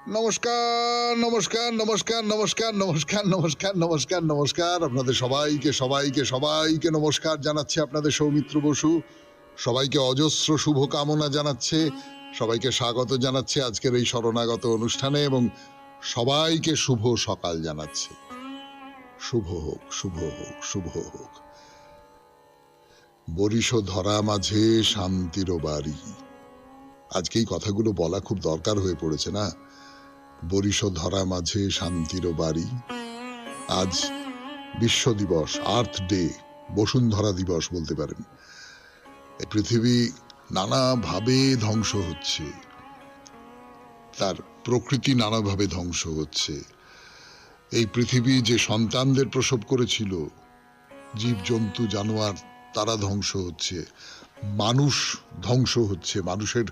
নমস্কার, নমস্কার, নমস্কার, নমস্কার, নমস্কার, নমস্কার, নমস্কার, নমস্কার। আপনাদের সবাইকে সবাইকে সবাইকে নমস্কার জানাচ্ছে আপনাদের সৌমিত্র বসু। সবাইকে অজস্র শুভকামনা জানাচ্ছে, সবাইকে স্বাগত জানাচ্ছে আজকের এই শরণাগত অনুষ্ঠানে এবং সবাইকে শুভ সকাল জানাচ্ছে। শুভ হোক, শুভ হোক, শুভ হোক। বরিশ ধরা মাঝে শান্তির বাড়ি। আজকে এই কথাগুলো বলা খুব দরকার হয়ে পড়েছে না? বরিশ ধরা মাঝে শান্তির বাড়ি। আজ বিশ্ব দিবস, আর্থ ডে, বসুন্ধরা দিবস বলতে পারেন। এই পৃথিবী নানাভাবে ধ্বংস হচ্ছে, তার প্রকৃতি নানাভাবে ধ্বংস হচ্ছে। এই পৃথিবী যে সন্তানদের প্রসব করেছিল, জীবজন্তু জানোয়ার তারা ধ্বংস হচ্ছে, মানুষ ধ্বংস হচ্ছে, মানুষের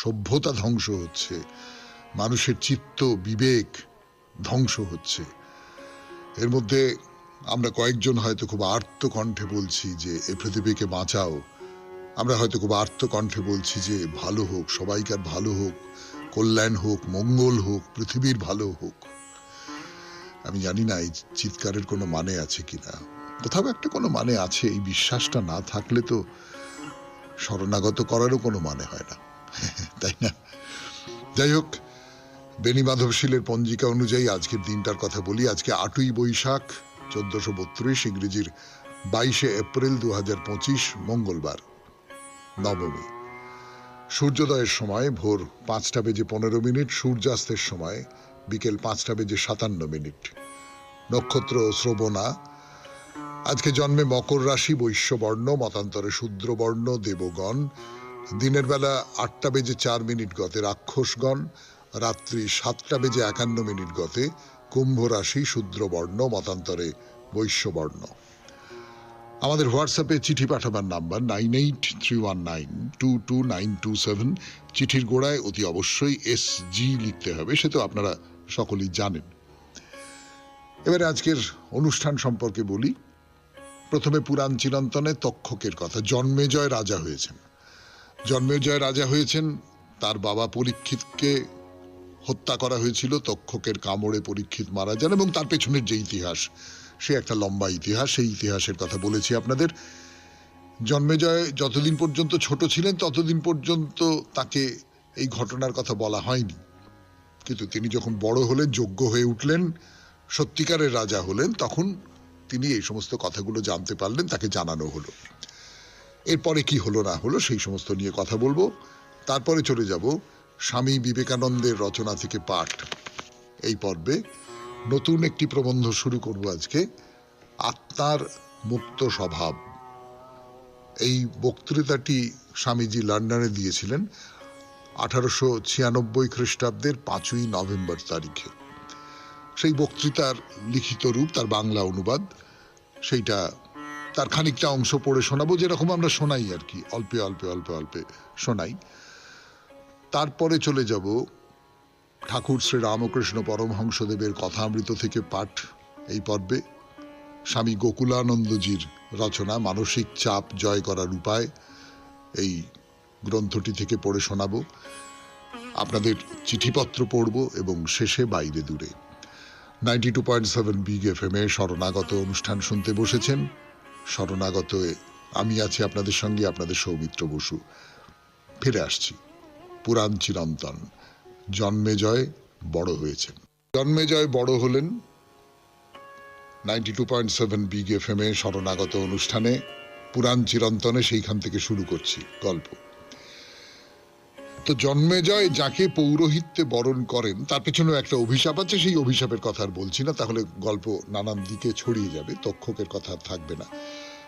সভ্যতা ধ্বংস হচ্ছে, মানুষের চিত্ত বিবেক ধ্বংস হচ্ছে। এর মধ্যে আমরা কয়েকজন হয়তো খুব আর্ত কণ্ঠে বলছি যে এ পৃথিবীকে বাঁচাও। আমরা হয়তো খুব আর্ত কণ্ঠে বলছি যে ভালো হোক, সবাইকার ভালো হোক, কল্যাণ হোক, মঙ্গল হোক, পৃথিবীর ভালো হোক। আমি জানি না এই চিৎকারের কোনো মানে আছে কিনা। কোথাও একটা কোনো মানে আছে। এই বিশ্বাসটা না থাকলে তো শরণাগত করারও কোনো মানে হয় না, তাই না? যাই হোক, বেনি মাধবশীলের পঞ্জিকা অনুযায়ী আজকের দিনটার কথা বলি। আজকে 8ই বৈশাখ 1432, ইংরেজির 22শে এপ্রিল 2025, মঙ্গলবার, নবমী। সূর্যোদয়ের সময় ভোর 5:15, সূর্যাস্তের সময় বিকেল 5:57। নক্ষত্র শ্রবণা। আজকে জন্মে মকর রাশি, বৈশ্যবর্ণ, মতান্তরে শূদ্রবর্ণ, দেবগণ। দিনের বেলা 8:04 গতে রাক্ষসগণ, রাত্রি 7:51 গতে কুম্ভ রাশি, শূদ্রবর্ণ, মতান্তরে বৈশ্যবর্ণ। আমাদের হোয়াটসঅ্যাপে চিঠি পাঠাবার নাম্বার 9831922927। চিঠির গোড়ায় অতি অবশ্যই SG লিখতে হবে, সে তো আপনারা সকলেই জানেন। এবারে আজকের অনুষ্ঠান সম্পর্কে বলি। প্রথমে পুরাণ চিরন্তনে তক্ষকের কথা। জন্মেজয় রাজা হয়েছেন। জন্মেজয় রাজা হয়েছেন, তার বাবা পরীক্ষিতকে হত্যা করা হয়েছিল, তক্ষকের কামড়ে পরীক্ষিত মারা যান, এবং তার পেছনের যে ইতিহাস, সে একটা লম্বা ইতিহাস। সেই ইতিহাসের কথা বলেছি আপনাদের। জন্মেজয় যতদিন পর্যন্ত ছোট ছিলেন ততদিন পর্যন্ত তাকে এই ঘটনার কথা বলা হয়নি, কিন্তু তিনি যখন বড় হলেন, যোগ্য হয়ে উঠলেন, সত্যিকারের রাজা হলেন, তখন তিনি এই সমস্ত কথাগুলো জানতে পারলেন, তাকে জানানো হলো। এরপরে কি হলো না হলো সেই সমস্ত নিয়ে কথা বলবো। তারপরে চলে যাব স্বামী বিবেকানন্দের রচনা থেকে পাঠ। এই পর্বে নতুন একটি প্রবন্ধ শুরু করব আজকে, আত্মার মুক্ত স্বভাব। এই বক্তৃতাটি স্বামীজি লন্ডনে দিয়েছিলেন 1896 খ্রিস্টাব্দের 5ই নভেম্বর তারিখে। সেই বক্তৃতার লিখিত রূপ, তার বাংলা অনুবাদ, সেইটা তার খানিকটা অংশ পড়ে শোনাবো, যেরকম আমরা শোনাই আর কি, অল্পে অল্পে অল্পে অল্পে শোনাই। তারপরে চলে যাব ঠাকুর শ্রী রামকৃষ্ণ পরমহংসদেবের কথামৃত থেকে পাঠ। এই পর্বে স্বামী গোকুলানন্দজির রচনা মানসিক চাপ জয় করার উপায়, এই গ্রন্থটি থেকে পড়ে শোনাবো। আপনাদের চিঠিপত্র পড়ব এবং শেষে বাইরে দূরে 92.7 বিগ FM এ শরণাগত অনুষ্ঠান শুনতে বসেছেন। শরণাগত আমি আছি আপনাদের সঙ্গে, আপনাদের সৌমিত্র বসু। ফিরে আসছি পুরাণ চিরন্তন। জন্মেজয় বড় হয়েছেন। জন্মেজয় বড় হলেন 92.7 বিগ FM এ শরণাগত অনুষ্ঠানে, পুরাণ চিরন্তনে। সেইখান থেকে শুরু করছি গল্প। তো জন্মেজয় যাকে পৌরোহিত্যে বরণ করেন, তার পেছনেও একটা অভিশাপ আছে। সেই অভিশাপের কথা আর বলছি না, তাহলে গল্প নানান দিকে ছড়িয়ে যাবে, তক্ষকের কথা আর থাকবে না।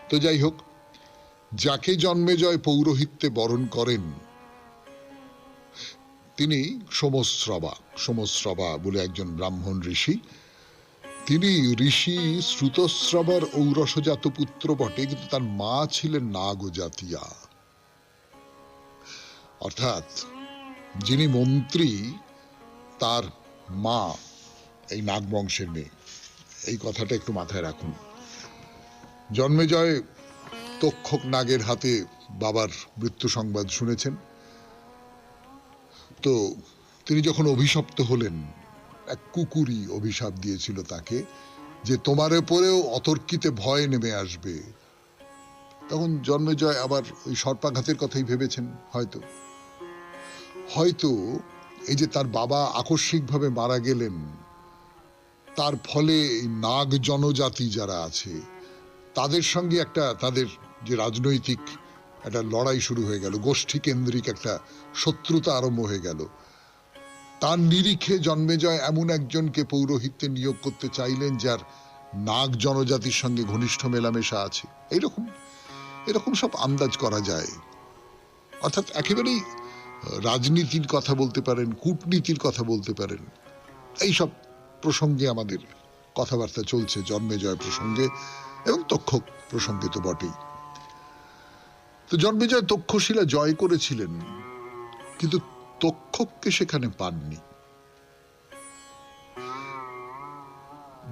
তো যাই হোক, যাকে জন্মেজয় পৌরোহিত্যে বরণ করেন তিনি সোমশ্রবা। সোমশ্রবা বলে একজন ব্রাহ্মণ ঋষি। তিনি ঋষি শ্রুতশ্রবার ঔরসজাত পুত্র বটে, কিন্তু তার মা ছিলেন নাগজাতিয়া। অর্থাৎ যিনি মন্ত্রী, তার মা এই নাগবংশের মেয়ে। এই কথাটা একটু মাথায় রাখুন। জন্মেজয় তক্ষক নাগের হাতে বাবার মৃত্যু সংবাদ শুনেছেন। তো তিনি যখন অভিশপ্ত হলেন, এক কুকুরই অভিশাপ দিয়েছিল তাকে যে তোমার উপরেও অতর্কিতে ভয় নেমে আসবে। তখন জন্মেজয় আবার ওই সর্পাঘাতের কথাই ভেবেছেন হয়তো। হয়তো এই যে তার বাবা আকস্মিকভাবে মারা গেলেন, তার ফলে এই নাগ জনজাতি যারা আছে তাদের সঙ্গে একটা তাদের যে রাজনৈতিক একটা লড়াই শুরু হয়ে গেল, গোষ্ঠী কেন্দ্রিক একটা শত্রুতা আরম্ভ হয়ে গেল। তার নিরিখে জন্মেজয় এমন একজনকে পৌরোহিত্যে নিয়োগ করতে চাইলেন যার নাগ জনজাতির সঙ্গে ঘনিষ্ঠ মেলামেশা আছে। এরকম সব আন্দাজ করা যায়। অর্থাৎ একেবারেই রাজনীতির কথা বলতে পারেন, কূটনীতির কথা বলতে পারেন। এইসব প্রসঙ্গে আমাদের কথাবার্তা চলছে, জন্মেজয় প্রসঙ্গে এবং তক্ষক প্রসঙ্গে তো বটেই। তো জন্মেজয় তক্ষশিলা জয় করেছিলেন, কিন্তু তক্ষককে সেখানে পাননি।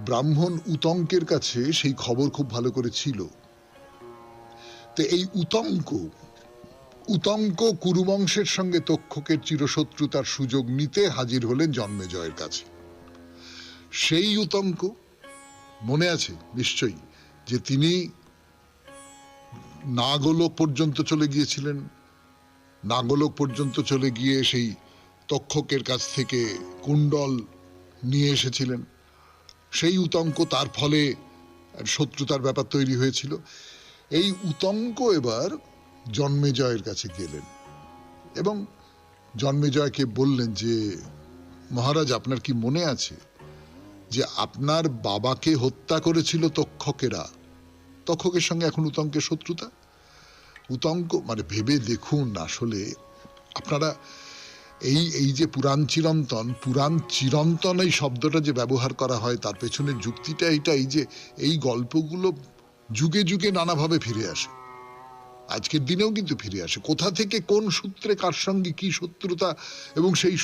ব্রাহ্মণ উতঙ্কের কাছে সেই খবর খুব ভালো করে ছিল। তো এই উতঙ্ক কুরুবংশের সঙ্গে তক্ষকের চিরশত্রুতার সুযোগ নিতে হাজির হলেন জন্মেজয়ের কাছে। সেই উতঙ্ক মনে আছে নিশ্চয়ই, যে তিনি নাগলোক পর্যন্ত চলে গিয়েছিলেন, নাগলোক পর্যন্ত চলে গিয়ে সেই তক্ষকের কাছ থেকে কুণ্ডল নিয়ে এসেছিলেন। সেই উতঙ্ক, তার ফলে শত্রুতার ব্যাপার তৈরি হয়েছিল। এই উতঙ্ক এবার জন্মেজয়ের কাছে গেলেন এবং জন্মেজয়কে বললেন যে মহারাজ, আপনার কি মনে আছে যে আপনার বাবাকে হত্যা করেছিল তক্ষকেরা? তক্ষকের সঙ্গে এখন উতঙ্কের শত্রুতা। উতঙ্ক মানে ভেবে দেখুন, আসলে আপনারা এই যে পুরাণ চিরন্তন এই শব্দটা যে ব্যবহার করা হয়, তার পেছনের যুক্তিটা এই যে এই গল্পগুলো যুগে যুগে নানাভাবে ফিরে আসে, আজকের দিনেও কিন্তু ফিরে আসে। কোথা থেকে কোন সূত্রে কার সঙ্গে কি শত্রুতা, এবং সেই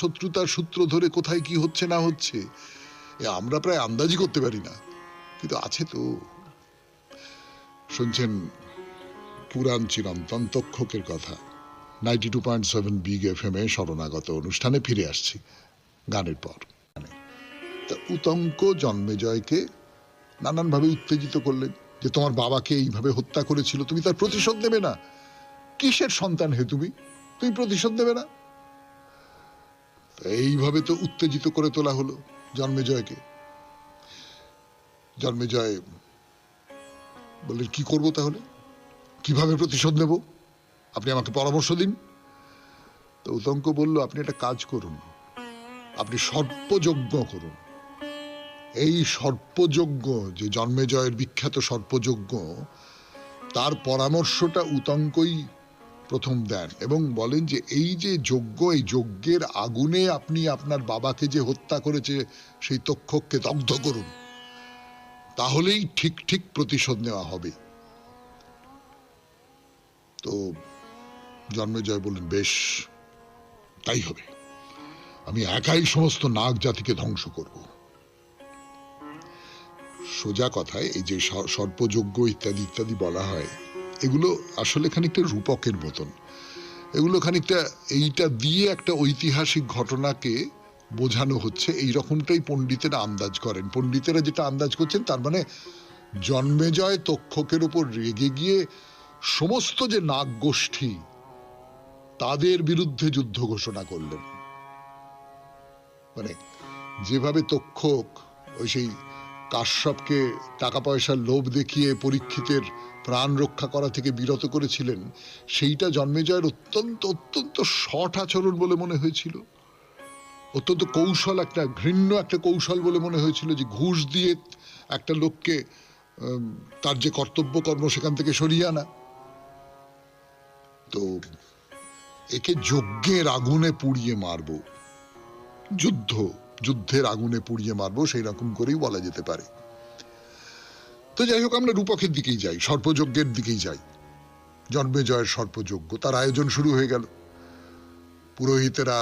শত্রুতার সূত্র ধরে কোথায় কি হচ্ছে না হচ্ছে আমরা প্রায় আন্দাজই করতে পারি না, কিন্তু আছে তো। শুনছেন পুরাণ চিরন্তন তক্ষকের কথা 92.7 বিগ FM এ শরণাগত অনুষ্ঠানে ফিরে আসছি গানের পর। তা উতঙ্ক জন্মেজয়কে নানানভাবে উত্তেজিত করলেন যে তোমার বাবাকে এইভাবে হত্যা করেছিল, তুমি তার প্রতিশোধ নেবে না? কিসের সন্তান হে তুমি প্রতিশোধ নেবে না? এইভাবে তো উত্তেজিত করে তোলা হলো জন্মেজয়কে। জন্মেজয় বললেন কি করব তাহলে, কিভাবে প্রতিশোধ নেব, আপনি আমাকে পরামর্শ দিন। তো উতঙ্ক বলল, আপনি একটা কাজ করুন, আপনি সর্পযজ্ঞ করুন। এই সর্পযজ্ঞ, যে জন্মেজয়ের বিখ্যাত সর্পযজ্ঞ, তার পরামর্শটা উতঙ্কই প্রথম দেন এবং বলেন যে এই যে যজ্ঞ, এই যজ্ঞের আগুনে আপনি আপনার বাবাকে যে হত্যা করেছে সেই তক্ষককে দগ্ধ করুন, তাহলেই ঠিক প্রতিশোধ নেওয়া হবে। তো জন্মেজয় বললেন, বেশ তাই হবে, আমি একাই সমস্ত নাগ জাতিকে ধ্বংস করব। সোজা কথায় এই যে সর্পযজ্ঞ ইত্যাদি ইত্যাদি বলা হয়, এগুলো আসলে খানিকটা রূপকের মতন। এগুলো খানিকটা এইটা দিয়ে একটা ঐতিহাসিক ঘটনাকে বোঝানো হচ্ছে, এই রকমটাই পণ্ডিতেরা আন্দাজ করেন। পণ্ডিতেরা যেটা আন্দাজ করছেন, তার মানে জন্মেজয় তক্ষকের উপর রেগে গিয়ে সমস্ত যে নাগ গোষ্ঠী তাদের বিরুদ্ধে যুদ্ধ ঘোষণা করলেন। মানে যেভাবে তক্ষক ওই সেই কাশ্যপকে টাকা পয়সার লোভ দেখিয়ে পরীক্ষিতের প্রাণ রক্ষা করা থেকে বিরত করেছিলেন, সেইটা জন্মেজয়ের অত্যন্ত শঠ আচরণ বলে মনে হয়েছিল, অত্যন্ত কৌশল, একটা ঘৃণ্য একটা কৌশল বলে মনে হয়েছিল, যে ঘুষ দিয়ে একটা লোককে তার যে কর্তব্য কর্ম সেখান থেকে সরিয়ে আনা। তো একে যজ্ঞের আগুনে পুড়িয়ে মারব, যুদ্ধের আগুনে পুড়িয়ে মারবো, সেই রকম করেই বলা যেতে পারে। তো যাই হোক, আমরা রূপকের দিকেই যাই, সর্পযজ্ঞের দিকেই যাই। জন্মেজয়ের সর্পযজ্ঞ, তার আয়োজন শুরু হয়ে গেল। পুরোহিতেরা,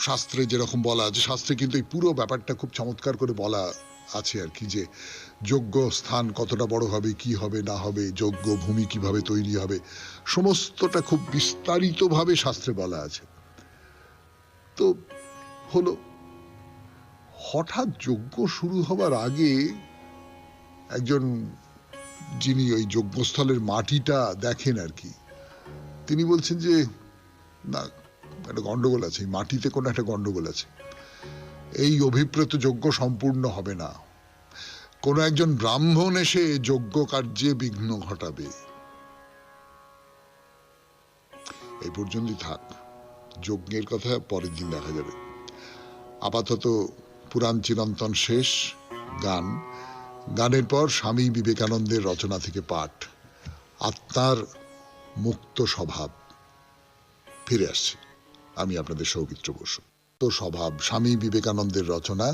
শাস্ত্রে যেরকম বলা আছে, শাস্ত্রে কিন্তু এই পুরো ব্যাপারটা খুব চমৎকার করে বলা আছে আর কি, যে যজ্ঞ স্থান কতটা বড় হবে, কি হবে না হবে, যজ্ঞ ভূমি কিভাবে তৈরি হবে, সমস্তটা খুব বিস্তারিতভাবে শাস্ত্রে বলা আছে। তো হলো। হঠাৎ যজ্ঞ শুরু হবার আগে একজন, যিনি ওই যজ্ঞস্থলের মাটিটা দেখেন আর কি, তিনি বলছেন যে না, একটা গন্ডগোল আছে, মাটিতে কোনো একটা গন্ডগোল আছে, এই অভিপ্রেত যজ্ঞ সম্পূর্ণ হবে না, কোনো একজন ব্রাহ্মণ এসে যজ্ঞ কার্যে বিঘ্ন ঘটাবে। এই পর্যন্তই থাক, যজ্ঞের কথা পরের দিন দেখা যাবে। আপাতত পুরাণ চিরন্তন শেষ, গানের পর স্বামী বিবেকানন্দের রচনা থেকে পাঠ, আত্মার মুক্ত স্বভাব। ফিরে আসছে, আমি আপনাদের সৌমিত্র বসু। তো স্বভাব, স্বামী বিবেকানন্দের রচনা।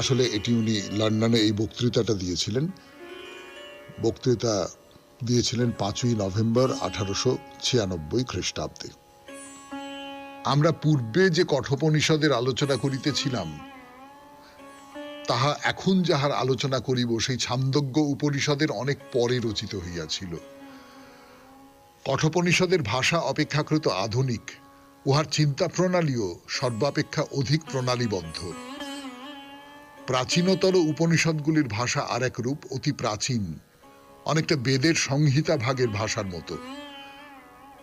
আসলে এটি উনি লন্ডনে এই বক্তৃতাটা দিয়েছিলেন। বক্তৃতা দিয়েছিলেন 5ই নভেম্বর 1896 খ্রিস্টাব্দে। আমরা পূর্বে যে কঠোপনিষদের আলোচনা করিতেছিলাম, তাহা এখন যাহার আলোচনা করিব সেই ছান্দোগ্য উপনিষদের অনেক পরে রচিত হইয়াছিল। কঠোপনিষদের ভাষা অপেক্ষাকৃত আধুনিক, উহার চিন্তা প্রণালীও সর্বাপেক্ষা অধিক প্রণালীবদ্ধ। প্রাচীনতর উপনিষদগুলির ভাষা আর এক রূপ, অতি প্রাচীন, অনেকটা বেদের সংহিতা ভাগের ভাষার মতো।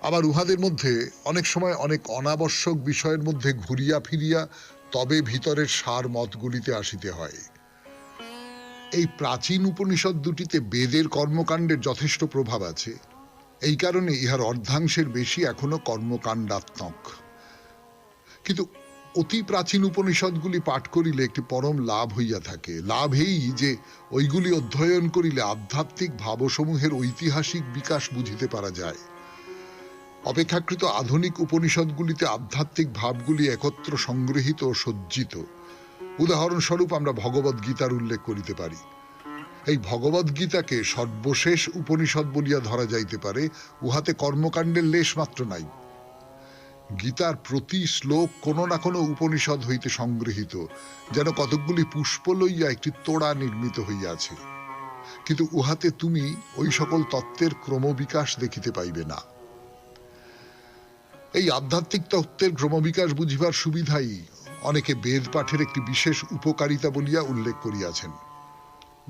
আবার উহাদের মধ্যে অনেক সময় অনেক অনাবশ্যক বিষয়ের মধ্যে ঘুরিয়া ফিরিয়া তবে ভিতরের সার মতগুলিতে আসিতে হয়। এই প্রাচীন উপনিষদ দুটিতে বেদের কর্মকাণ্ডের যথেষ্ট প্রভাব আছে। এই কারণে ইহার অর্ধাংশের বেশি এখনো কর্মকাণ্ডাত্মক। কিন্তু অতি প্রাচীন উপনিষদগুলি পাঠ করিলে একটি পরম লাভ হইয়া থাকে। লাভ এই যে ওইগুলি অধ্যয়ন করিলে আধ্যাত্মিক ভাবসমূহের ঐতিহাসিক বিকাশ বুঝিতে পারা যায়। অপেক্ষাকৃত আধুনিক উপনিষদগুলিতে আধ্যাত্মিক ভাবগুলি একত্র সংগৃহীত ও সজ্জিত। উদাহরণস্বরূপ আমরা ভগবদ গীতার উল্লেখ করিতে পারি। এই ভগবদ গীতাকে সর্বশেষ উপনিষদ বলিয়া ধরা যাইতে পারে। উহাতে কর্মকাণ্ডের লেশ মাত্র নাই। গীতার প্রতি শ্লোক কোনো না কোনো উপনিষদ হইতে সংগৃহীত, যেন কতকগুলি পুষ্প লইয়া একটি তোড়া নির্মিত হইয়াছে। কিন্তু উহাতে তুমি ওই সকল তত্ত্বের ক্রমবিকাশ দেখিতে পাইবে না। এই আধ্যাত্মিক তত্ত্বের ক্রমবিকাশ বুঝিবার সুবিধাই অনেকে বেদ পাঠের একটি বিশেষ উপকারিতা বলিয়া উল্লেখ করিয়াছেন।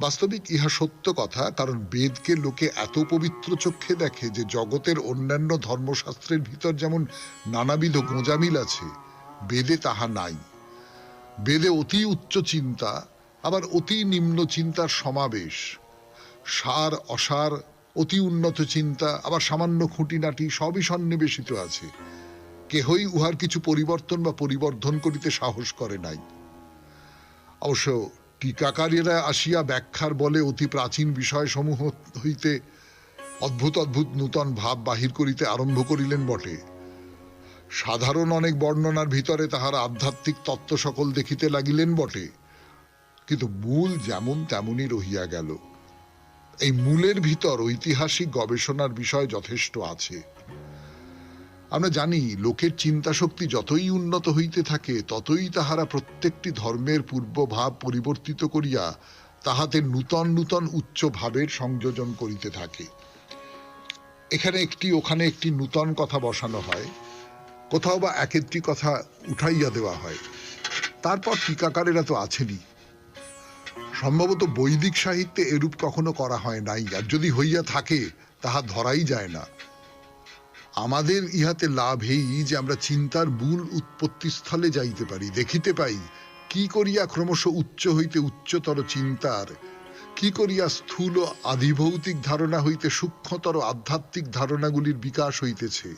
বাস্তবিক ইহা সত্য কথা, কারণ বেদকে লোকে এত পবিত্র চক্ষে দেখে যে জগতের অন্যান্য ধর্মশাস্ত্রের ভিতর যেমন নানাবিধ গোঁজামিল আছে, বেদে তাহা নাই। বেদে অতি উচ্চ চিন্তা, আবার অতি নিম্ন চিন্তার সমাবেশ, সার অসার, অতি উন্নত চিন্তা, আবার সামান্য খুঁটিনাটি সবই সন্নিবেশিত আছে। কেহই উহার কিছু পরিবর্তন বা পরিবর্ধন করিতে সাহস করে নাই। অবশ্য টিকাকারীরা আসিয়া ব্যাখ্যার বলে অতি প্রাচীন বিষয়সমূহ হইতে অদ্ভুত অদ্ভুত নূতন ভাব বাহির করিতে আরম্ভ করিলেন বটে। সাধারণ অনেক বর্ণনার ভিতরে তাহারা আধ্যাত্মিক তত্ত্ব সকল দেখিতে লাগিলেন বটে, কিন্তু মূল যেমন তেমনই রহিয়া গেল। এই মূলের ভিতর ঐতিহাসিক গবেষণার বিষয় যথেষ্ট আছে। আমরা জানি লোকের চিন্তা শক্তি যতই উন্নত হইতে থাকে, ততই তাহারা প্রত্যেকটি ধর্মের পূর্বভাব পরিবর্তিত করিয়া তাহাতে নূতন নূতন উচ্চ ভাবের সংযোজন করিতে থাকে। এখানে একটি ওখানে একটি নূতন কথা বসানো হয়, কোথাও বা এক একটি কথা উঠাইয়া দেওয়া হয়। তারপর টিকাকারেরা তো আছেনই। সম্ভবত বৈদিক সাহিত্যে এরূপ কখনো করা হয় নাই, আর যদি হইয়া থাকে তাহা ধরাই যায় না। আমাদের ইহাতে লাভ এই যে আমরা চিন্তার মূল উৎপত্তিস্থলে যাইতে পারি, দেখিতে পাই কি করিয়া ক্রমশ উচ্চ হইতে উচ্চতর চিন্তার, কি করিয়া স্থূল আদিভৌতিক ধারণা হইতে সূক্ষ্মতর আধ্যাত্মিক ধারণাগুলির বিকাশ হইতেছে,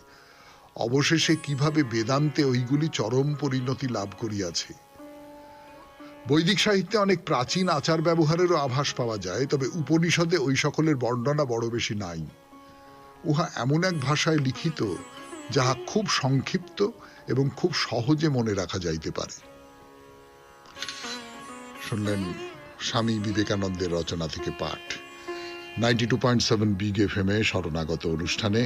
অবশেষে কিভাবে বেদান্তে ওইগুলি চরম পরিণতি লাভ করিয়াছে। বৈদিক সাহিত্যে অনেক প্রাচীন আচার ব্যবহারেরও আভাস পাওয়া যায়, তবে উপনিষদে ওই সকলের বর্ণনা বড় বেশি নাই। উহা এমন এক ভাষায় লিখিত যাহা খুব সংক্ষিপ্ত এবং খুব সহজে মনে রাখা যাইতে পারে। শুনলেন স্বামী বিবেকানন্দের রচনা থেকে পাঠ 92.7 বিগ এফএম এ শরণাগত অনুষ্ঠানে।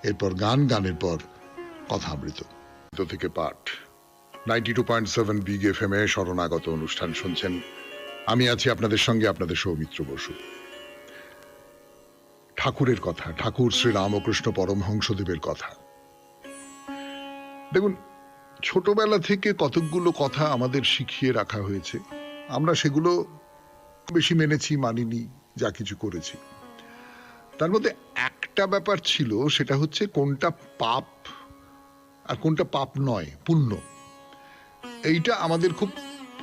এরপর গানের পর কথামৃত থেকে পাঠ 92.7 বিগ এফএম এ শরণাগত অনুষ্ঠান শুনছেন। আমি আছি আপনাদের সঙ্গে, আপনাদের সৌমিত্র বসু। ঠাকুরের কথা, ঠাকুর শ্রী রামকৃষ্ণ পরমহংসদেবের কথা। দেখুন, ছোটবেলা থেকে কতকগুলো কথা আমাদের শিখিয়ে রাখা হয়েছে, আমরা সেগুলো বেশি মেনেছি, মানিনি, যা কিছু করেছি। তার মধ্যে একটা ব্যাপার ছিল, সেটা হচ্ছে কোনটা পাপ আর কোনটা পাপ নয়, পুণ্য। এইটা আমাদের খুব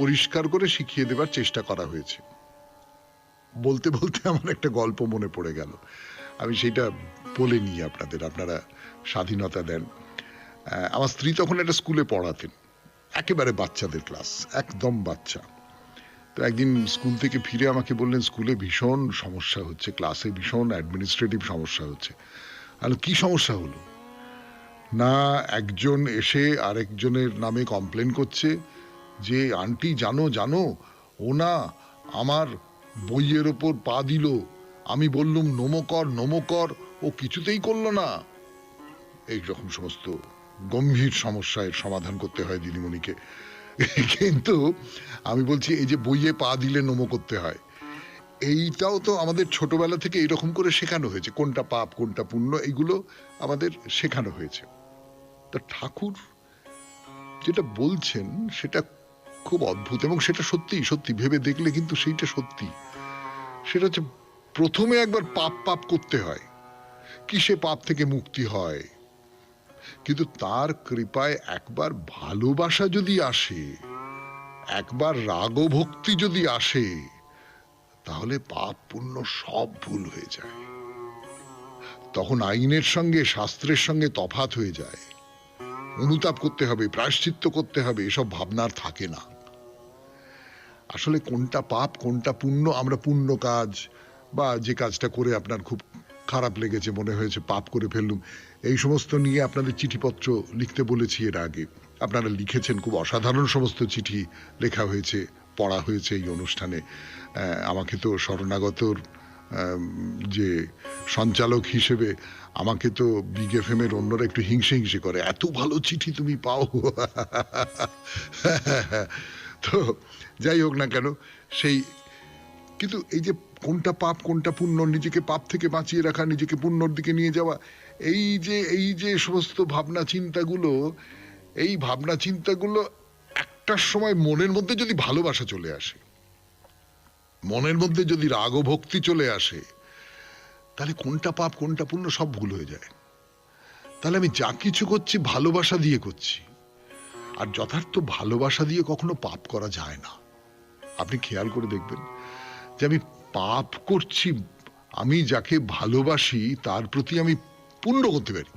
পরিষ্কার করে শিখিয়ে দেবার চেষ্টা করা হয়েছে। বলতে বলতে আমার একটা গল্প মনে পড়ে গেল, আমি সেটা বলে নিই আপনাদের, আপনারা স্বাধীনতা দেন। আমার স্ত্রী তখন একটা স্কুলে পড়াতেন, একেবারে বাচ্চাদের ক্লাস, একদম বাচ্চা। তো একদিন স্কুল থেকে ফিরে আমাকে বললেন স্কুলে ভীষণ সমস্যা হচ্ছে, ক্লাসে ভীষণ অ্যাডমিনিস্ট্রেটিভ সমস্যা হচ্ছে। আর কি সমস্যা হলো? না, একজন এসে আরেকজনের নামে কমপ্লেন করছে যে আন্টি জানো জানো, ও না আমার বইয়ের ওপর পা দিল, আমি বললুম নমকর নমকর, ও কিছুতেই করলো না। এই রকম সমস্ত গম্ভীর সমস্যার সমাধান করতে হয় দিদিমণিকে। কিন্তু আমি বলছি, এই যে বইয়ে পা দিলে নমো করতে হয়, এইটাও তো আমাদের ছোটবেলা থেকে এরকম করে শেখানো হয়েছে, কোনটা পাপ কোনটা পুণ্য, এইগুলো আমাদের শেখানো হয়েছে। তা ঠাকুর যেটা বলছেন সেটা খুব অদ্ভুত, এবং সেটা সত্যি সত্যি ভেবে দেখলে কিন্তু সেইটা সত্যি। সেটা হচ্ছে প্রথমে একবার পাপ পাপ করতে হয়, কিসে পাপ থেকে মুক্তি হয়। কিন্তু তার কৃপায় একবার ভালোবাসা যদি আসে, একবার রাগ ভক্তি যদি আসে, তাহলে পাপ পুণ্য সব ভুল হয়ে যায়। তখন আইনের সঙ্গে শাস্ত্রের সঙ্গে তফাৎ হয়ে যায়। অনুতাপ করতে হবে, প্রায়শ্চিত্ত করতে হবে, এসব ভাবনার থাকে না। আসলে কোনটা পাপ কোনটা পুণ্য, আমরা পুণ্য কাজ বা যে কাজটা করে আপনার খুব খারাপ লেগেছে, মনে হয়েছে পাপ করে ফেললুম, এই সমস্ত নিয়ে আপনাদের চিঠিপত্র লিখতে বলেছি এর আগে, আপনারা লিখেছেন, খুব অসাধারণ সমস্ত চিঠি লেখা হয়েছে, পড়া হয়েছে এই অনুষ্ঠানে। আমাকে তো শরণাগতর যে সঞ্চালক হিসেবে আমাকে তো বিগ এফএম এর অন্যরা একটু হিংসে হিংসে করে, এত ভালো চিঠি তুমি পাও। তো যাই হোক না কেন, সেই কিন্তু এই যে কোনটা পাপ কোনটা পুণ্য, নিজেকে পাপ থেকে বাঁচিয়ে রাখা, নিজেকে পুণ্যর দিকে নিয়ে যাওয়া, এই যে সমস্ত ভাবনা চিন্তাগুলো, এই ভাবনা চিন্তাগুলো একটার সময় মনের মধ্যে যদি ভালোবাসা চলে আসে, মনের মধ্যে যদি রাগ ও ভক্তি চলে আসে, তাহলে কোনটা পাপ কোনটা পুণ্য সব ভুল হয়ে যায়। তাহলে আমি যা কিছু করছি ভালোবাসা দিয়ে করছি, আর যথার্থ ভালোবাসা দিয়ে কখনো পাপ করা যায় না। আপনি খেয়াল করে দেখবেন যে আমি পাপ করছি, আমি যাকে ভালোবাসি তার প্রতি আমি পুণ্য করতে পারি,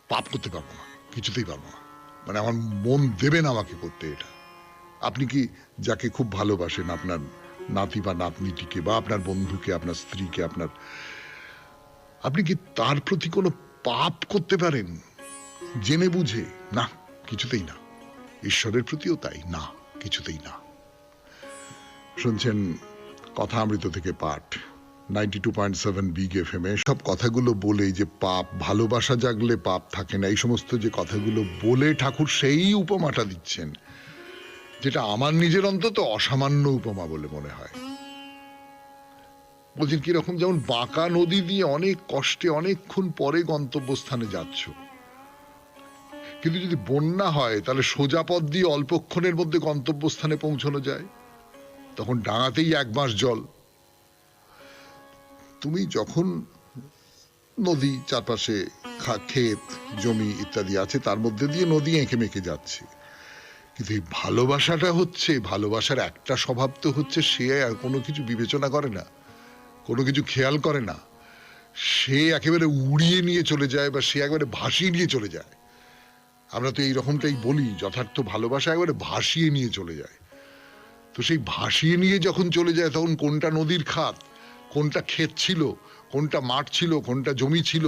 পাপ করতে পারবো না, কিছুতেই পারবো না। মানে আমার মন দেবে না আমাকে করতে এটা। আপনি কি যাকে খুব ভালোবাসেন, আপনার নাতি বা নাতনিটিকে বা আপনার বন্ধুকে, আপনার স্ত্রীকে, আপনি কি তার প্রতি কোনো পাপ করতে পারেন জেনে বুঝে? না, কিছুতেই না। ঈশ্বরের প্রতিও তাই না, কিছুতেই না। শুনছেন কথামৃত থেকে পাঠ, 92.7 বিগ এফএম এ। সব কথাগুলো বলে যে পাপ, ভালোবাসা জাগলে পাপ থাকে না, এই সমস্ত যে কথাগুলো বলে ঠাকুর সেই উপমাটা দিচ্ছেন, যেটা আমার নিজের অন্তত অসামান্য উপমা বলে মনে হয়। বলছেন কিরকম, যেমন বাঁকা নদী দিয়ে অনেক কষ্টে অনেকক্ষণ পরে গন্তব্যস্থানে যাচ্ছ, কিন্তু যদি বন্যা হয় তাহলে সোজা পথ দিয়ে অল্পক্ষণের মধ্যে গন্তব্যস্থানে পৌঁছানো যায়, তখন ডাঙাতেই 1 মাস জল। তুমি যখন নদী চারপাশে ক্ষেত জমি ইত্যাদি আছে, তার মধ্যে দিয়ে নদী এঁকে মেঁকে যাচ্ছে, কিন্তু এই ভালোবাসাটা হচ্ছে, ভালোবাসার একটা স্বভাব তো হচ্ছে সে আর কোনো কিছু বিবেচনা করে না, কোনো কিছু খেয়াল করে না, সে একেবারে উড়িয়ে নিয়ে চলে যায় বা সে একেবারে ভাসিয়ে নিয়ে চলে যায়। আমরা তো এই রকমটাই বলি, যথার্থ ভালোবাসা একেবারে ভাসিয়ে নিয়ে চলে যায়। তো সেই ভাসিয়ে নিয়ে যখন চলে যায়, তখন কোনটা নদীর খাত, কোনটা ক্ষেত ছিল, কোনটা মাঠ ছিল, কোনটা জমি ছিল,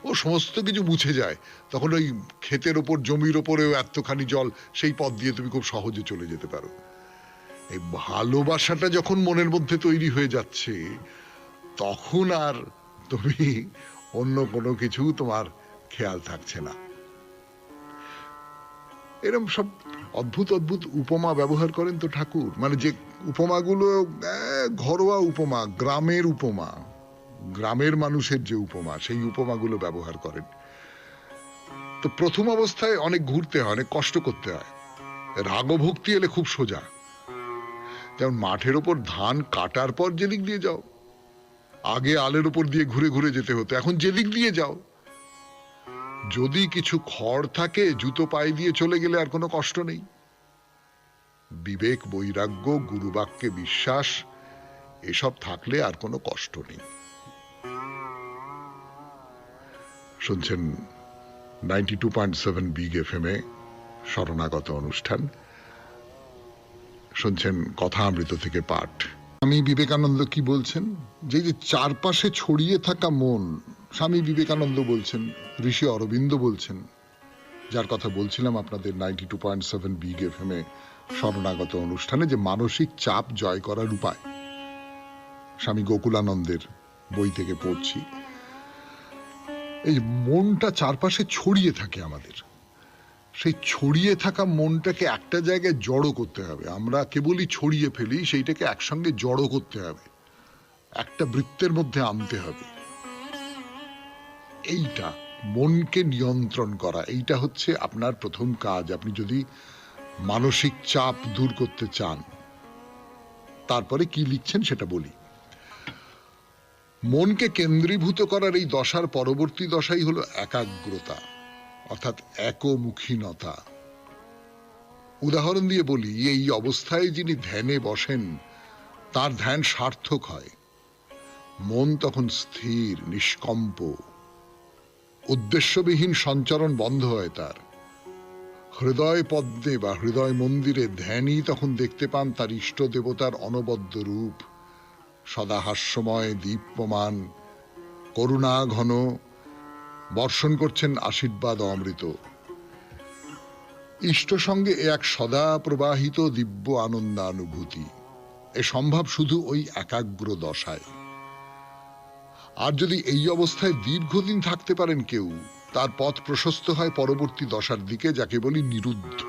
ও সমস্ত কিছু মুছে যায়। তখন ওই ক্ষেতের ওপর জমির ওপরেও এতখানি জল, সেই পথ দিয়ে তুমি খুব সহজে চলে যেতে পারো। এই ভালোবাসাটা যখন মনের মধ্যে তৈরি হয়ে যাচ্ছে, তখন আর তুমি অন্য কোনো কিছু তোমার খেয়াল থাকছে না। এরকম সব অদ্ভুত অদ্ভুত উপমা ব্যবহার করেন তো ঠাকুর, মানে যে উপমাগুলো ঘরোয়া উপমা, গ্রামের উপমা, গ্রামের মানুষের যে উপমা, সেই উপমাগুলো ব্যবহার করেন। তো প্রথম অবস্থায় অনেক ঘুরতে হয়, অনেক কষ্ট করতে হয়। রাগভক্তি এলে খুব সোজা। যেমন মাঠের ওপর ধান কাটার পর যেদিক দিয়ে যাও, আগে আলের উপর দিয়ে ঘুরে ঘুরে যেতে হতো, এখন যেদিক দিয়ে যাও। যদি কিছু খড় থাকে জুতো পায়ে দিয়ে চলে গেলে আর কোনো কষ্ট নেই। বিবেক, বৈরাগ্য, গুরুবাক্যে বিশ্বাস এসব থাকলে আর কোনো কষ্ট নেই। শুনছেন 92.7 বিগ এফএম এ শরণাগত অনুষ্ঠান। শুনছেন কথা অমৃত থেকে পাঠ। স্বামী বিবেকানন্দ কি বলছেন, যে চারপাশে ছড়িয়ে থাকা মন, স্বামী বিবেকানন্দ বলছেন, ঋষি অরবিন্দ বলছেন, যার কথা বলছিলাম আপনাদের 92.7 বিগ এফএম এ শরণাগত অনুষ্ঠানে, যে মানসিক চাপ জয় করার উপায়। স্বামী গোকুলানন্দের বই থেকে পড়ছি। এই মনটা চারপাশে ছড়িয়ে থাকে আমাদের, সেই ছড়িয়ে থাকা মনটাকে একটা জায়গায় জড়ো করতে হবে। আমরা কেবলই ছড়িয়ে ফেলি, সেইটাকে একসঙ্গে জড়ো করতে হবে, একটা বৃত্তের মধ্যে আনতে হবে। এইটা মনকে নিয়ন্ত্রণ করা, এইটা হচ্ছে আপনার প্রথম কাজ। আপনি যদি মানসিক চাপ দূর করতে চান, তারপরে কি লিখছেন সেটা বলি। মনকে কেন্দ্রীভূত করার এই দশার পরবর্তী দশাই হলো একাগ্রতা, অর্থাৎ একমুখীনতা। উদাহরণ দিয়ে বলি, এই অবস্থায় যিনি ধ্যানে বসেন তার ধ্যান সার্থক হয়। মন তখন স্থির, নিষ্কম্প, উদ্দেশ্যবিহীন সঞ্চরণ বন্ধ হয় তার। হৃদয় পদ্মে বা হৃদয় মন্দিরে ধ্যানই তখন দেখতে পান তার ইষ্ট দেবতার অনবদ্য রূপ, সদা হাস্যময়, দীপ্যমান, করুণা ঘন, বর্ষণ করছেন আশীর্বাদ অমৃত। ইষ্ট সঙ্গে এক সদা প্রবাহিত দিব্য আনন্দানুভূতি। এ সম্ভব শুধু ওই একাগ্র দশায়। আর যদি এই অবস্থায় দীর্ঘদিন থাকতে পারেন কেউ, তার পথ প্রশস্ত হয় পরবর্তী দশার দিকে, যাকে বলি নিরুদ্ধ।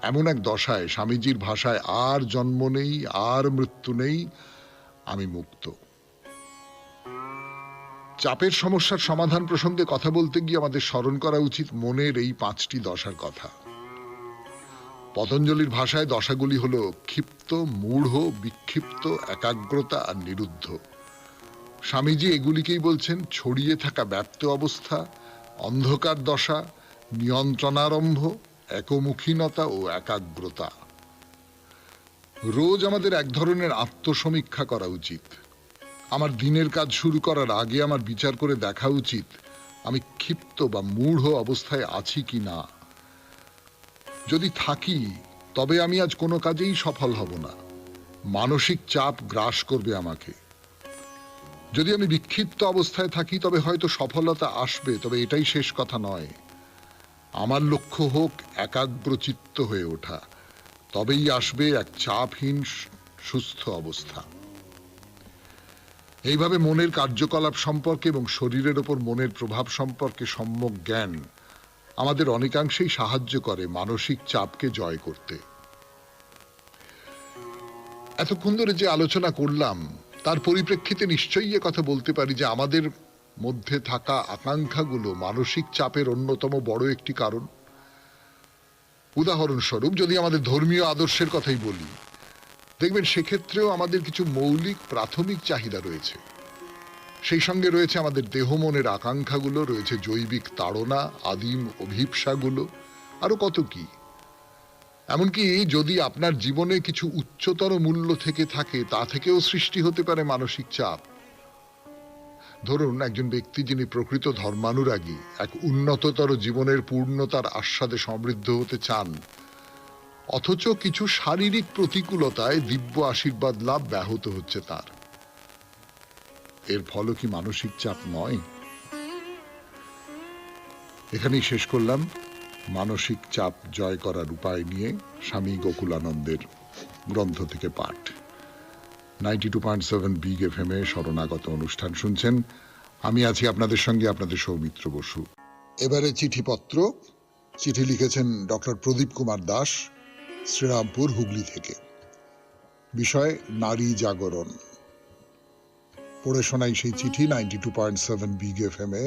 এমন এক দশায়, স্বামীজির ভাষায়, আর জন্ম নেই, আর মৃত্যু নেই, আমি মুক্ত। চাপের সমস্যার সমাধান প্রসঙ্গে কথা বলতে গিয়ে আমাদের স্মরণ করা উচিত মনের এই 5টি দশার কথা। পতঞ্জলির ভাষায় দশাগুলি হলো ক্ষিপ্ত, মূঢ়, বিক্ষিপ্ত, একাগ্রতা আর নিরুদ্ধ। স্বামীজি এগুলিকেই বলছেন ছড়িয়ে থাকা ব্যপ্ত অবস্থা, অন্ধকার দশা, নিয়ন্ত্রণারম্ভ, একমুখীনতা ও একাগ্রতা। রোজ আমাদের এক ধরনের আত্মসমীক্ষা করা উচিত। আমার দিনের কাজ শুরু করার আগে আমার বিচার করে দেখা উচিত আমি ক্ষিপ্ত বা মূঢ় অবস্থায় আছি কি না। যদি থাকি, তবে আমি আজ কোনো কাজেই সফল হব না, মানসিক চাপ গ্রাস করবে আমাকে। যদি আমি বিক্ষিপ্ত অবস্থায় থাকি, তবে হয়তো সফলতা আসবে, তবে এটাই শেষ কথা নয়। আমার লক্ষ্য হোক একাগ্রচিত্ত হয়ে ওঠা, তবেই আসবে এক চাপহীন সুস্থ অবস্থা। এইভাবে মনের কার্যকলাপ সম্পর্কে এবং শরীরের ওপর মনের প্রভাব সম্পর্কে সম্যক জ্ঞান আমাদের অনেকাংশেই সাহায্য করে মানসিক চাপকে জয় করতে। এতক্ষণ ধরে যে আলোচনা করলাম, তার পরিপ্রেক্ষিতে নিশ্চয়ই কথা বলতে পারি যে আমাদের মধ্যে থাকা আকাঙ্ক্ষাগুলো মানসিক চাপের অন্যতম বড় একটি কারণ। উদাহরণস্বরূপ যদি আমাদের ধর্মীয় আদর্শের কথাই বলি, দেখবেন সেক্ষেত্রেও আমাদের কিছু মৌলিক প্রাথমিক চাহিদা রয়েছে। সেই সঙ্গে রয়েছে আমাদের দেহ মনের আকাঙ্ক্ষাগুলো, রয়েছে জৈবিক তাড়না, আদিম অভিপ্সাগুলো, আরো কত কি। এমনকি যদি আপনার জীবনে কিছু উচ্চতর মূল্য থেকে থাকে, তা থেকেও সৃষ্টি হতে পারে মানসিক চাপ। ধরুন একজন ব্যক্তি যিনি প্রকৃত ধর্মানুরাগী, এক উন্নততর জীবনের পূর্ণতার আস্বাদে সমৃদ্ধ হতে চান, অথচ কিছু শারীরিক প্রতিকূলতায় দিব্য আশীর্বাদ লাভ ব্যাহত হচ্ছে তার। এর ফল কি মানসিক চাপ নয়? এখানেই শেষ করলাম মানসিক চাপ জয় করার উপায় নিয়ে স্বামী গোকুলানন্দের গ্রন্থ থেকে পাঠ। 92.7 বিগ এফএম এ শরণাগত অনুষ্ঠান শুনছেন। আমি আছি আপনাদের সঙ্গে, আপনাদের সৌমিত্র বসু। এবারে চিঠিপত্র। চিঠি লিখেছেন ডক্টর প্রদীপ কুমার দাস, শ্রীরামপুর, হুগলি থেকে। বিষয় নারী জাগরণ। পড়ে শোনাই সেই চিঠি 92.7 বিগ এফএম এ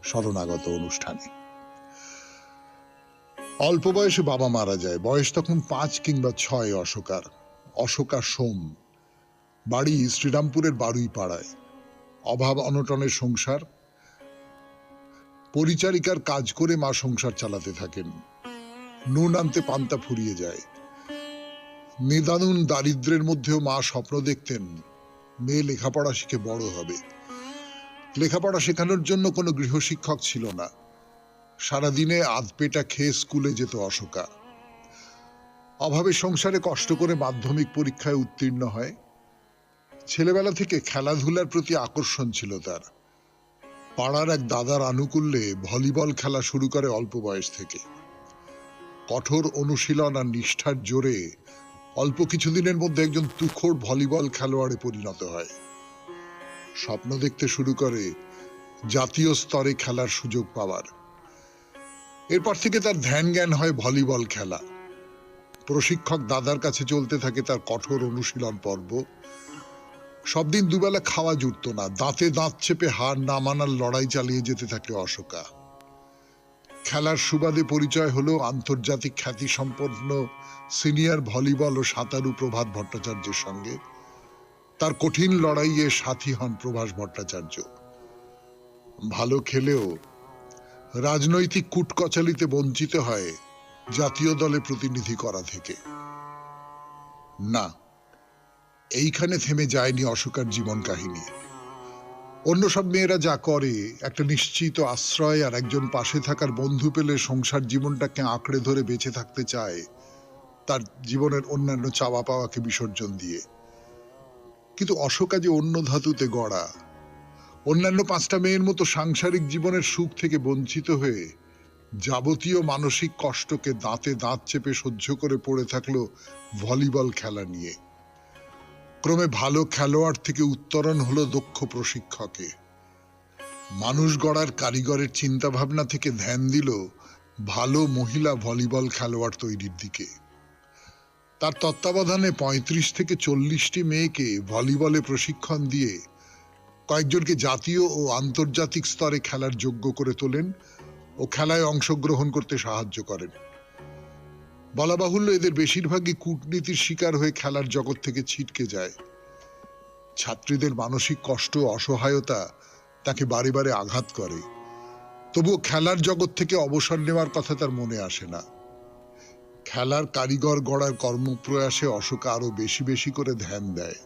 শরণাগত অনুষ্ঠানে। অল্প বয়সে বাবা মারা যায়, বয়স তখন 5 কিংবা 6 অশোকার। অশোকা সোম, বাড়ি শ্রীরামপুরের বারুই পাড়ায়। অভাব অনটনের সংসার, পরিচারিকার কাজ করে মা সংসার চালাতে থাকেন। নুন আনতে পান্তা ফুরিয়ে যায়। নিদারুণ দারিদ্র্যের মধ্যেও মা স্বপ্ন দেখতেন মেয়ে লেখাপড়া শিখে বড় হবে। লেখাপড়া শেখানোর জন্য কোনো গৃহশিক্ষক ছিল না। সারাদিনে আধপেটা খেয়ে স্কুলে যেত অশোকা। অভাবের সংসারে কষ্ট করে মাধ্যমিক পরীক্ষায় উত্তীর্ণ হয়। ছেলেবেলা থেকে খেলাধুলার প্রতি আকর্ষণ ছিল তার। পাড়ার এক দাদার আনুকূল্যে ভলিবল খেলা শুরু করে অল্প বয়স থেকে। কঠোর অনুশীলন আর নিষ্ঠার জোরে অল্প কিছুদিনের মধ্যে একজন তুখোড় ভলিবল খেলোয়াড়ে পরিণত হয়। স্বপ্ন দেখতে শুরু করে জাতীয় স্তরে খেলার সুযোগ পাওয়ার। এরপর থেকে তার ধ্যান জ্ঞান হয় ভলিবল খেলা। প্রশিক্ষক দাদার কাছে চলতে থাকে তার কঠোর অনুশীলন পর্ব। সব দিন দুবেলা খাওয়া জুটত না, দাঁতে দাঁত চেপে হার না মানার লড়াই চালিয়ে যেতে থাকে অশোকা। খেলার সুবাদে পরিচয় হলো আন্তর্জাতিক খ্যাতি সম্পন্ন সিনিয়র ভলিবল ও সাঁতারু প্রভাত ভট্টাচার্যের সঙ্গে। তার কঠিন লড়াইয়ে সাথী হন প্রভাস ভট্টাচার্য। ভালো খেলেও রাজনৈতিক কুটকচালিতে বঞ্চিত হয় জাতীয় দলে প্রতিনিধি করা থেকে। না, এইখানে থেমে যায়নি অশোকার জীবন কাহিনী। অন্য সব মেয়েরা যা করে, একটা নিশ্চিত আশ্রয় আর একজন পাশে থাকার বন্ধু পেলে সংসার জীবনটাকে আঁকড়ে ধরে বেঁচে থাকতে চায় তার জীবনের অন্যান্য চাওয়া পাওয়াকে বিসর্জন দিয়ে। কিন্তু অশোকা যে অন্য ধাতুতে গড়া। অন্যান্য 5টা মেয়ের মতো সাংসারিক জীবনের সুখ থেকে বঞ্চিত হয়ে যাবতীয় মানসিক কষ্টকে দাঁতে দাঁত চেপে সহ্য করে পড়ে থাকলো ভলিবল খেলা নিয়ে। ক্রমে ভালো খেলোয়াড় থেকে উত্তরণ হলো দক্ষ প্রশিক্ষকে। মানুষ গড়ার কারিগরের চিন্তা ভাবনা থেকে ধ্যান দিল ভালো মহিলা ভলিবল খেলোয়াড় তৈরির দিকে। তার তত্ত্বাবধানে 35 থেকে 40টি মেয়েকে ভলিবলে প্রশিক্ষণ দিয়ে কয়েকজনকে জাতীয় ও আন্তর্জাতিক স্তরে খেলার যোগ্য করে তোলেন ও খেলায় অংশগ্রহণ করতে সাহায্য করেন। বলা বাহুল্য, এদের বেশিরভাগই কূটনীতির শিকার হয়ে খেলার জগৎ থেকে ছিটকে যায়। ছাত্রীদের মানসিক কষ্ট ও অসহায়তা তাকে বারে বারে আঘাত করে। তবুও খেলার জগৎ থেকে অবসর নেওয়ার কথা তার মনে আসে না। খেলার কারিগর গড়ার কর্মপ্রয়াসে অশোকা আরো বেশি বেশি করে ধ্যান দেয়।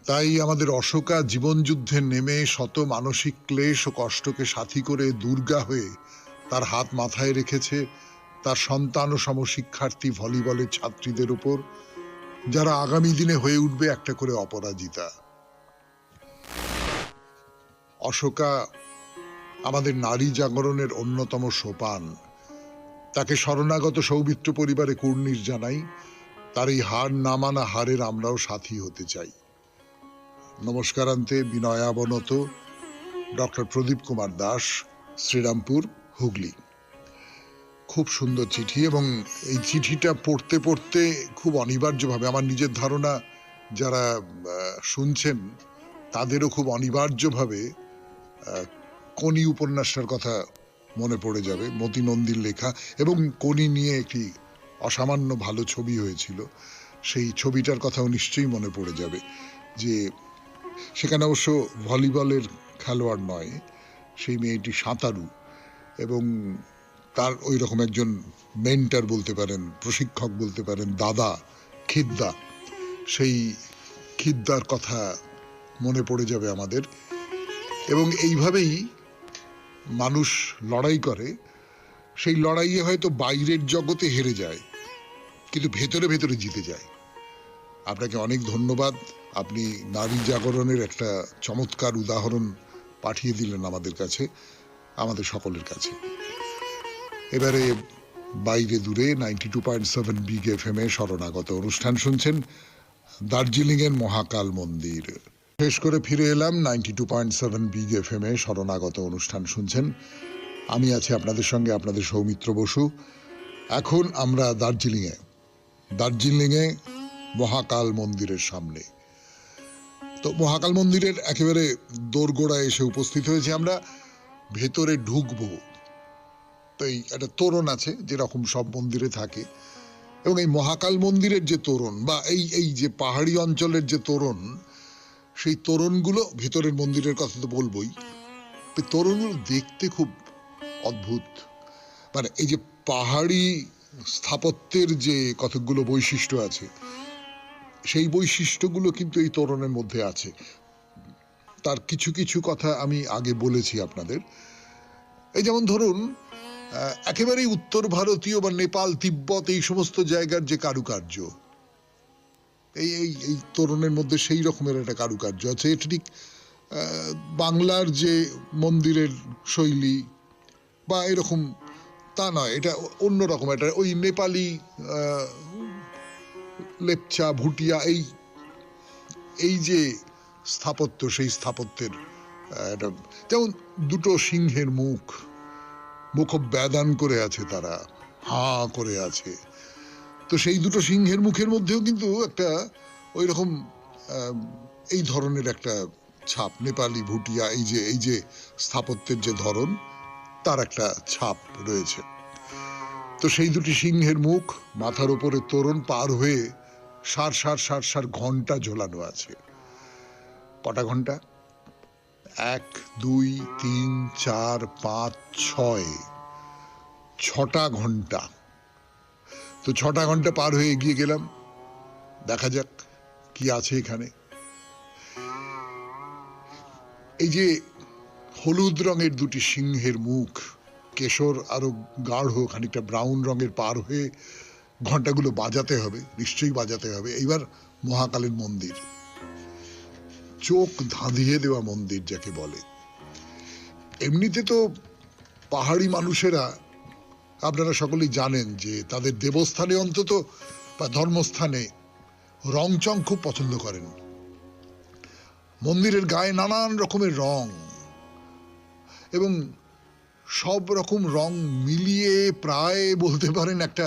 তাই আমাদের অশোকা জীবনযুদ্ধে নেমে শত মানসিক ক্লেশ ও কষ্টকে সাথী করে দুর্গা হয়ে তার হাত মাথায় রেখেছে তার সন্তান ও সমশিক্ষার্থী ভলিবলের ছাত্রীদের উপর, যারা আগামী দিনে হয়ে উঠবে একটা করে অপরাজিতা। অশোকা আমাদের নারী জাগরণের অন্যতম সোপান। তাকে শরণাগত সৌমিত্র পরিবারে কুর্নিশ জানাই। তার এই হার না মানা হারের আমরাও সাথী হতে চাই। নমস্কারান্তে বিনয়াবনত, ডক্টর প্রদীপ কুমার দাস, শ্রীরামপুর, হুগলি। খুব সুন্দর চিঠি, এবং এই চিঠিটা পড়তে পড়তে খুব অনিবার্যভাবে আমার নিজের ধারণা যারা শুনছেন তাদেরও খুব অনিবার্যভাবে কোনি উপন্যাসটার কথা মনে পড়ে যাবে। মতি নন্দীর লেখা, এবং কোনি নিয়ে একটি অসামান্য ভালো ছবি হয়েছিল, সেই ছবিটার কথাও নিশ্চয়ই মনে পড়ে যাবে। যে সেখানে অবশ্য ভলিবলের খেলোয়াড় নয়, সেই মেয়েটি সাঁতারু, এবং তার ওই রকম একজন মেন্টার বলতে পারেন, প্রশিক্ষক বলতে পারেন, দাদা খিদ্দা। সেই খিদ্দার কথা মনে পড়ে যাবে আমাদের। এবং এইভাবেই মানুষ লড়াই করে। সেই লড়াইয়ে হয়তো বাইরের জগতে হেরে যায়, কিন্তু ভেতরে ভেতরে জিতে যায়। আপনাকে অনেক ধন্যবাদ। আপনি নারী জাগরণের একটা চমৎকার উদাহরণ পাঠিয়ে দিলেন আমাদের কাছে, আমাদের সকলের কাছে। এবারে বাইরে দূরে 92.7 বিগ FM শরণাগত অনুষ্ঠান শুনছেন, দার্জিলিংয়ের মহাকাল মন্দির। শেষ করে ফিরে এলাম 92.7 বিগ FM শরণাগত অনুষ্ঠান শুনছেন। আমি আছি আপনাদের সঙ্গে, আপনাদের সৌমিত্র বসু। এখন আমরা দার্জিলিংয়ে মহাকাল মন্দিরের সামনে। তো মহাকাল মন্দিরের একেবারে দোরগোড়ায় এসে উপস্থিত হয়েছে আমরা। ভেতরে ঢুকবো, তো এই একটা তোরণ আছে যেরকম সব মন্দিরে থাকে, এবং এই মহাকাল মন্দিরের যে তোরণ বা এই এই যে পাহাড়ি অঞ্চলের যে তোরণ, সেই তোরণগুলো, ভেতরের মন্দিরের কথা তো বলবোই, তোরণগুলো দেখতে খুব অদ্ভুত। মানে এই যে পাহাড়ি স্থাপত্যের যে কতগুলো বৈশিষ্ট্য আছে, সেই বৈশিষ্ট্যগুলো কিন্তু এই তোরণের মধ্যে আছে। তার কিছু কিছু কথা আমি আগে বলেছি আপনাদের। এই যেমন ধরুন, একেবারেই উত্তর ভারতীয় বা নেপাল, তিব্বত, এই সমস্ত জায়গার যে কারুকার্য, এই এই এই তোরণের মধ্যে সেই রকমের একটা কারুকার্য আছে। এটা ঠিক বাংলার যে মন্দিরের শৈলী বা এরকম তা নয়, এটা অন্যরকম। এটা ওই নেপালি, লেপচা, ভুটিয়া, এই এই যে স্থাপত্য, সেই স্থাপত্যের একটা, যেমন দুটো সিংহের মুখ ব্যাদান করে আছে, তারা হাঁ করে আছে। তো সেই দুটো সিংহের মুখের মধ্যেও কিন্তু একটা ওই রকম এই ধরনের একটা ছাপ, নেপালি, ভুটিয়া, এই যে স্থাপত্যের যে ধরন, তার একটা ছাপ রয়েছে। তো সেই দুটি সিংহের মুখ, মাথার উপরে তোরণ, পার হয়ে সার সার সার সার ঘন্টা ঝোলানো আছে। কটা ঘন্টা? 1, 2, 3, 4, 5, 6, 6টা ঘন্টা। তো 6টা ঘন্টা পার হয়ে এগিয়ে গেলাম, দেখা যাক কি আছে এখানে। এই যে হলুদ রঙের দুটি সিংহের মুখ, কেশর আরো গাঢ়, খানিকটা ব্রাউন রঙের, পার হয়ে ঘন্টাগুলো বাজাতে হবে, নিশ্চয়ই বাজাতে হবে। এইবার মহাকালের মন্দির, চোখ ধাঁধিয়ে দেওয়া মন্দির যাকে বলে। এমনিতে তো পাহাড়ি মানুষেরা, আপনারা সকলেই জানেন যে তাদের দেবস্থানে অন্তত বা ধর্মস্থানে রংচং খুব পছন্দ করেন। মন্দিরের গায়ে নানান রকমের রং, এবং সব রকম রং মিলিয়ে প্রায় বলতে পারেন একটা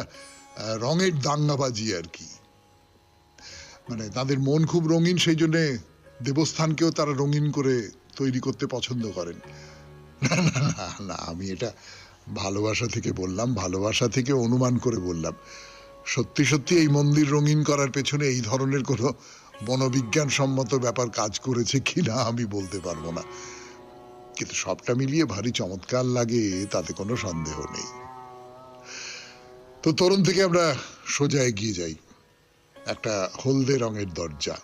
রঙের দাঙ্গাবাজি আর কি। মানে তাদের মন খুব রঙিন, সেই জন্যে দেবস্থানকেও তারা রঙিন করে তৈরি করতে পছন্দ করেন। না না না না, আমি এটা ভালোবাসা থেকে বললাম, ভালোবাসা থেকে অনুমান করে বললাম। সত্যি সত্যি এই মন্দির রঙিন করার পেছনে এই ধরনের কোনো বনবিজ্ঞান সম্মত ব্যাপার কাজ করেছে কিনা আমি বলতে পারবো না, কিন্তু সবটা মিলিয়ে ভারী চমৎকার লাগে, তাতে কোনো সন্দেহ নেই। তো তোরণ থেকে আমরা সোজা এগিয়ে যাই, একটা হলদে রঙের দরজা।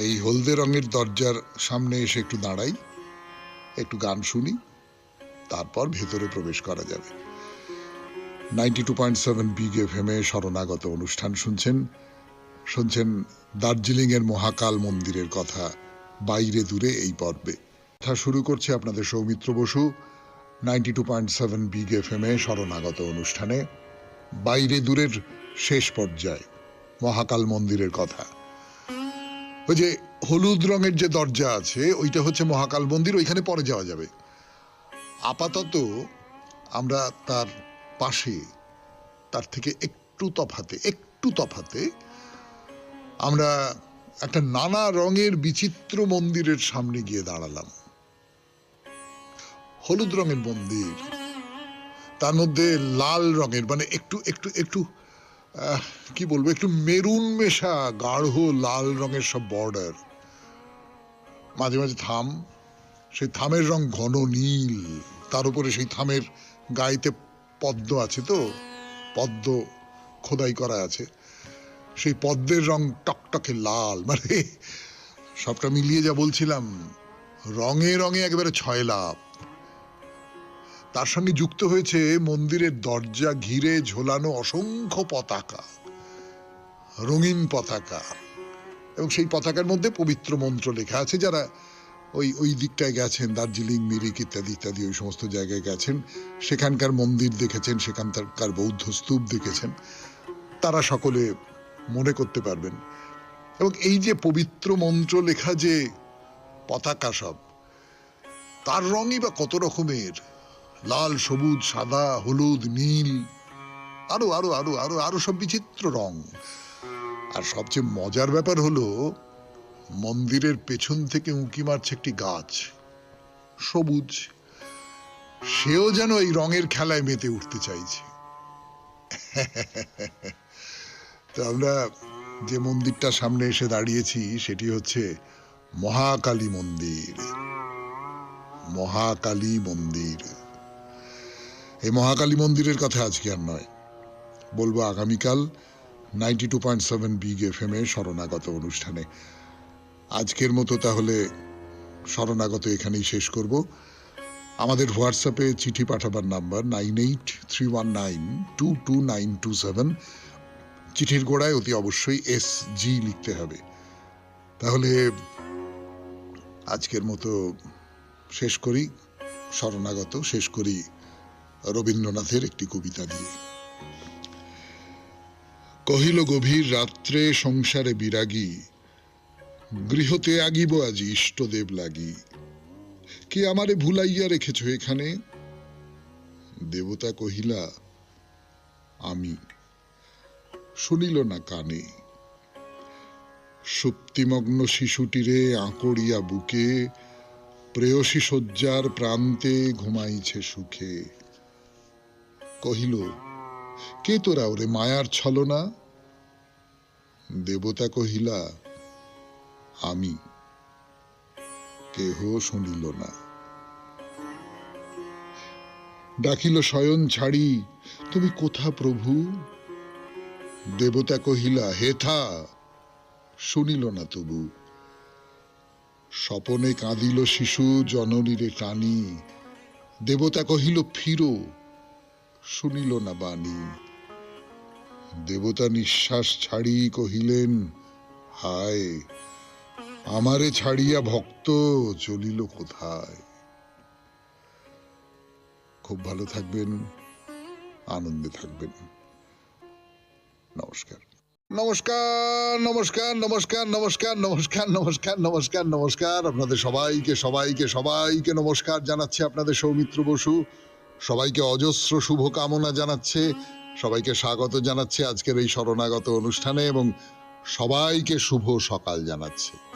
এই হলদে রঙের দরজার সামনে এসে একটু দাঁড়াই, একটু গান শুনি, তারপর ভেতরে প্রবেশ করা যাবে। 92.7 বিগ এফএম-এ শরণাগত অনুষ্ঠান শুনছেন দার্জিলিং এর মহাকাল মন্দিরের কথা, বাইরে দূরে এই পর্বে। কথা শুরু করছে আপনাদের সৌমিত্র বসু 92.7 বিগ এফএম-এ শরণাগত অনুষ্ঠানে, বাইরে দূরের শেষ পর্যায়ে মহাকাল মন্দিরের কথা। ওই যে হলুদ রঙের যে দরজা আছে, ওইটা হচ্ছে মহাকাল মন্দির, ওইখানে পরে যাওয়া যাবে। আপাতত আমরা তার পাশে, তার থেকে একটু তফাতে আমরা একটা নানা রঙের বিচিত্র মন্দিরের সামনে গিয়ে দাঁড়ালাম। হলুদ রঙের মন্দির, তার মধ্যে লাল রঙের, মানে একটু একটু একটু কি বলবো, একটু মেরুন মেশা গাঢ় লাল রঙের সব বর্ডার, মাঝে মাঝে থাম, সেই থামের রং ঘন নীল, তার উপরে সেই থামের গায়েতে পদ্ম আছে, তো পদ্ম খোদাই করা আছে, সেই পদ্মের রং টকটকে লাল। মানে সবটা মিলিয়ে যা বলছিলাম, রঙে রঙে একেবারে ছয় লাভ। তার সঙ্গে যুক্ত হয়েছে মন্দিরের দরজা ঘিরে ঝোলানো অসংখ্য পতাকা, রঙিন পতাকা, এবং সেই পতাকার মধ্যে পবিত্র মন্ত্র লেখা আছে। যারা ওই দিকটায় গেছেন, দার্জিলিং, মিরিক ইত্যাদি ইত্যাদি ওই সমস্ত জায়গায় গেছেন, সেখানকার মন্দির দেখেছেন, সেখানকার বৌদ্ধ স্তূপ দেখেছেন, তারা সকলে মনে করতে পারবেন। এবং এই যে পবিত্র মন্ত্র লেখা যে পতাকা, সব তার রঙই বা কত রকমের, লাল, সবুজ, সাদা, হলুদ, নীল, আরো আরো আরো আরো আরো সব বিচিত্র রং। আর সবচেয়ে মজার ব্যাপার হলো, মন্দিরের পেছন থেকে উঁকি মারছে একটি গাছ, সবুজ, সেও যেন এই রঙের খেলায় মেতে উঠতে চাইছে। তো আমরা যে মন্দিরটার সামনে এসে দাঁড়িয়েছি সেটি হচ্ছে মহাকালী মন্দির। মহাকালী মন্দির। এই মহাকালী মন্দিরের কথা আজকে আর নয়, বলবো আগামীকাল 92.7 বিগ FM এ শরণাগত অনুষ্ঠানে। আজকের মতো তাহলে শরণাগত এখানেই শেষ করব। আমাদের হোয়াটসঅ্যাপে চিঠি পাঠাবার নাম্বার 9831922927। চিঠির গোড়ায় অতি অবশ্যই SG লিখতে হবে। তাহলে আজকের মতো শেষ করি শরণাগত, শেষ করি রবীন্দ্রনাথের একটি কবিতা দিয়ে। কহিল গভীর রাত্রে সংসারে বিরাগী, গৃহতে আগিব আজি ইষ্টদেব লাগি। কে আমারে ভুলাইয়া রেখেছ এখানে? দেবতা কহিলা আমি। শুনিল না কানে। সুপ্তিমগ্ন শিশুটিরে আঁকড়িয়া বুকে, প্রেয়সী শয্যার প্রান্তে ঘুমাইছে সুখে। কহিল কে তোরা ওরে মায়ার ছলনা? দেবতা কহিলা আমি। কেহ শুনিল না। ডাকিল শয়ন ছাড়ি তুমি কোথা প্রভু? দেবতা কহিলা হেথা। শুনিল না তবু। স্বপনে কাঁদিল শিশু জননীরে টানি। দেবতা কহিল ফিরো। শুনিল না বাণী। দেবতা নিঃশ্বাস ছাড়ি কহিলেন হায়, আমারে ছাড়িয়া ভক্ত চলিল কোথায়? খুব ভালো থাকবেন, আনন্দে থাকবেন। নমস্কার। নমস্কার নমস্কার নমস্কার নমস্কার নমস্কার নমস্কার নমস্কার নমস্কার। আপনাদের সবাইকে সবাইকে সবাইকে নমস্কার জানাচ্ছে আপনাদের সৌমিত্র বসু। সবাইকে অজস্র শুভ কামনা জানাচ্ছে, সবাইকে স্বাগত জানাচ্ছে আজকের এই শরণাগত অনুষ্ঠানে এবং সবাইকে শুভ সকাল জানাচ্ছে।